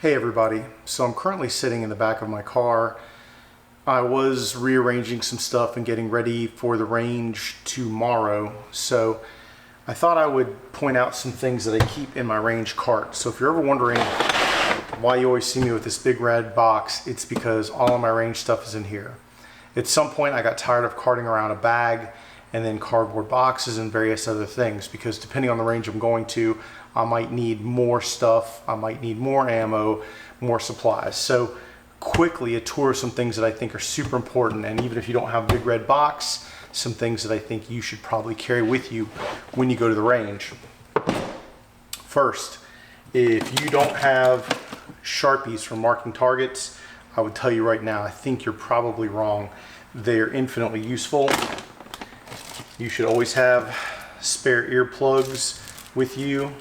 Hey everybody, so I'm currently sitting in the back of my car. I was rearranging some stuff and getting ready for the range tomorrow, so I thought I would point out some things that I keep in my range cart. So if you're ever wondering why you always see me with this big red box, it's because all of my range stuff is in here. At some point I got tired of carting around a bag and then cardboard boxes and various other things, because depending on the range I'm going to, I might need more stuff, I might need more ammo, more supplies. So quickly a tour of some things that I think are super important, and even if you don't have a big red box, some things that I think you should probably carry with you when you go to the range. First, if you don't have Sharpies for marking targets, I would tell you right now, I think you're probably wrong. They're infinitely useful. You should always have spare earplugs with you,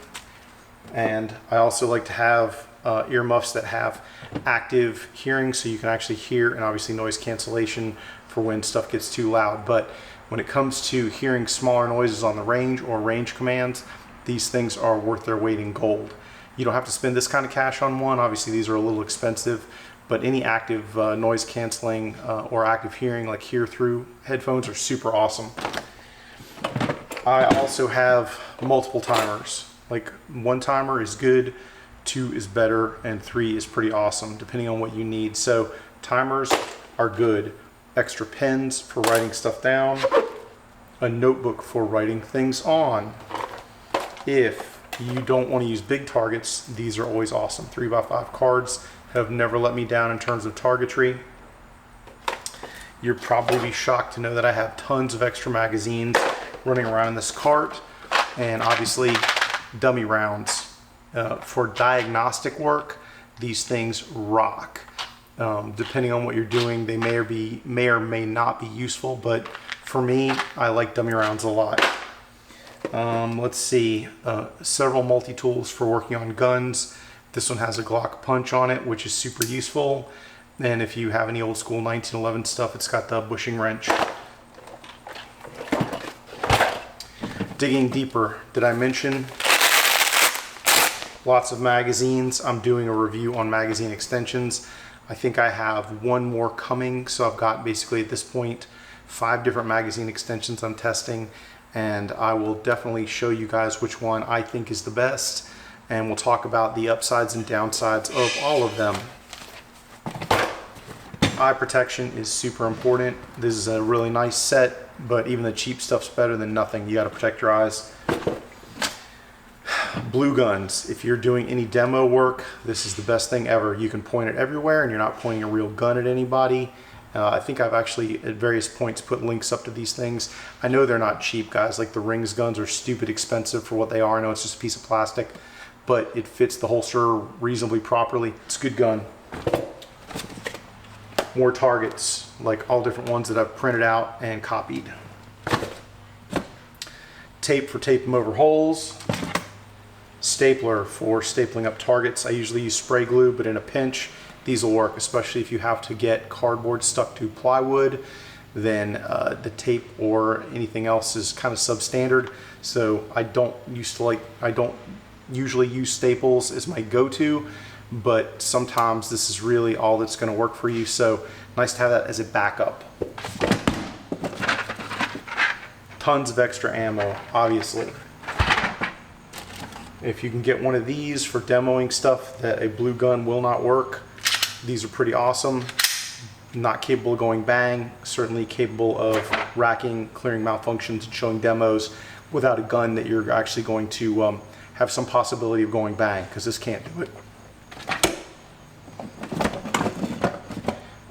and I also like to have earmuffs that have active hearing, so you can actually hear, and obviously noise cancellation for when stuff gets too loud. But when it comes to hearing smaller noises on the range or range commands, these things are worth their weight in gold. You don't have to spend this kind of cash on one. Obviously these are a little expensive, but any active noise canceling or active hearing like hear through headphones are super awesome. I also have multiple timers. Like 1 timer is good, 2 is better, and 3 is pretty awesome depending on what you need. So timers are good. Extra pens for writing stuff down, a notebook for writing things on. If you don't want to use big targets, these are always awesome. 3x5 cards have never let me down in terms of targetry. You'll probably be shocked to know that I have tons of extra magazines running around in this cart, and obviously dummy rounds. For diagnostic work, these things rock. Depending on what you're doing, they may or may not be useful, but for me, I like dummy rounds a lot. Let's see, several multi-tools for working on guns. This one has a Glock punch on it, which is super useful. And if you have any old school 1911 stuff, it's got the bushing wrench. Digging deeper, did I mention lots of magazines? I'm doing a review on magazine extensions. I think I have one more coming, so I've got basically at this point 5 different magazine extensions I'm testing, and I will definitely show you guys which one I think is the best, and we'll talk about the upsides and downsides of all of them. Eye protection is super important. This is a really nice set, but even the cheap stuff's better than nothing. You got to protect your eyes. Blue guns. If you're doing any demo work, this is the best thing ever. You can point it everywhere and you're not pointing a real gun at anybody. I think I've actually at various points put links up to these things. I know they're not cheap, guys. Like the Rings guns are stupid expensive for what they are. I know it's just a piece of plastic, but it fits the holster reasonably properly. It's a good gun. More targets, like all different ones that I've printed out and copied. Tape for taping over holes. Stapler for stapling up targets. I usually use spray glue, but in a pinch, these will work, especially if you have to get cardboard stuck to plywood. Then the tape or anything else is kind of substandard. So I don't usually use staples as my go-to, but sometimes this is really all that's going to work for you, so nice to have that as a backup. Tons of extra ammo, obviously. If you can get one of these for demoing stuff that a blue gun will not work, these are pretty awesome. Not capable of going bang, certainly capable of racking, clearing malfunctions, and showing demos without a gun that you're actually going to have some possibility of going bang, because this can't do it.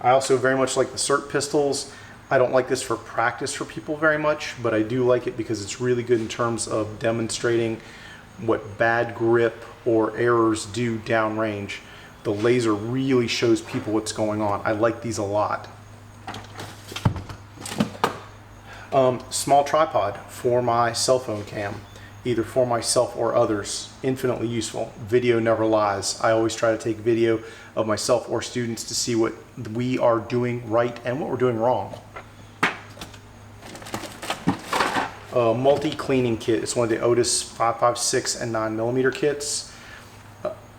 I also very much like the SIRT pistols. I don't like this for practice for people very much, but I do like it because it's really good in terms of demonstrating what bad grip or errors do downrange. The laser really shows people what's going on. I like these a lot. Small tripod for my cell phone cam, either for myself or others. Infinitely useful. Video never lies. I always try to take video of myself or students to see what we are doing right and what we're doing wrong. multi-cleaning kit. It's one of the Otis 5.56 and 9mm kits.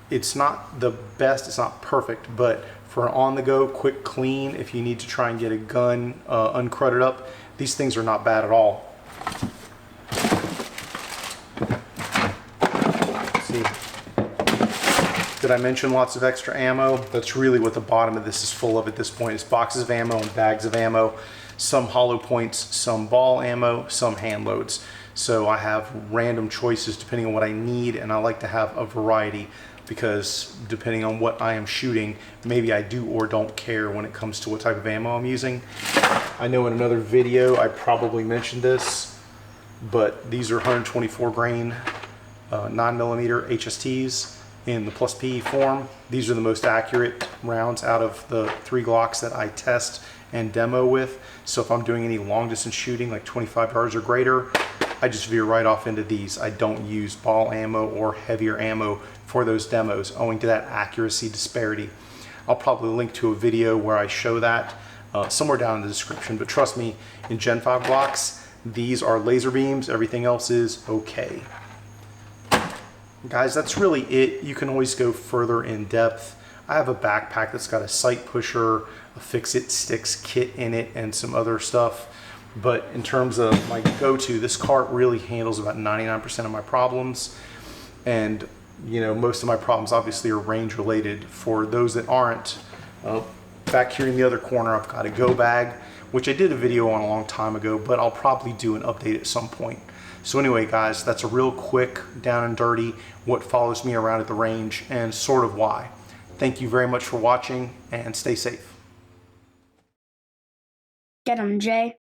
It's not the best, it's not perfect, but for an on-the-go, quick clean, if you need to try and get a gun uncrudded up, these things are not bad at all. See, did I mention lots of extra ammo? That's really what the bottom of this is full of at this point, is boxes of ammo and bags of ammo, some hollow points, some ball ammo, some hand loads. So I have random choices depending on what I need, and I like to have a variety, because depending on what I am shooting, maybe I do or don't care when it comes to what type of ammo I'm using. I know in another video I probably mentioned this, but these are 124 grain 9mm HSTs in the plus P form. These are the most accurate rounds out of the 3 Glocks that I test and demo with. So if I'm doing any long distance shooting, like 25 yards or greater, I just veer right off into these. I don't use ball ammo or heavier ammo for those demos, owing to that accuracy disparity. I'll probably link to a video where I show that somewhere down in the description, but trust me, in Gen 5 Glocks, these are laser beams, everything else is okay. Guys, that's really it. You can always go further in depth. I have a backpack that's got a sight pusher, a fix-it sticks kit in it, and some other stuff. But in terms of my go-to, this cart really handles about 99% of my problems. And you know, most of my problems obviously are range related. For those that aren't, back here in the other corner, I've got a go bag, which I did a video on a long time ago, but I'll probably do an update at some point. So anyway, guys, that's a real quick down and dirty what follows me around at the range and sort of why. Thank you very much for watching, and stay safe. Get 'em, Jay.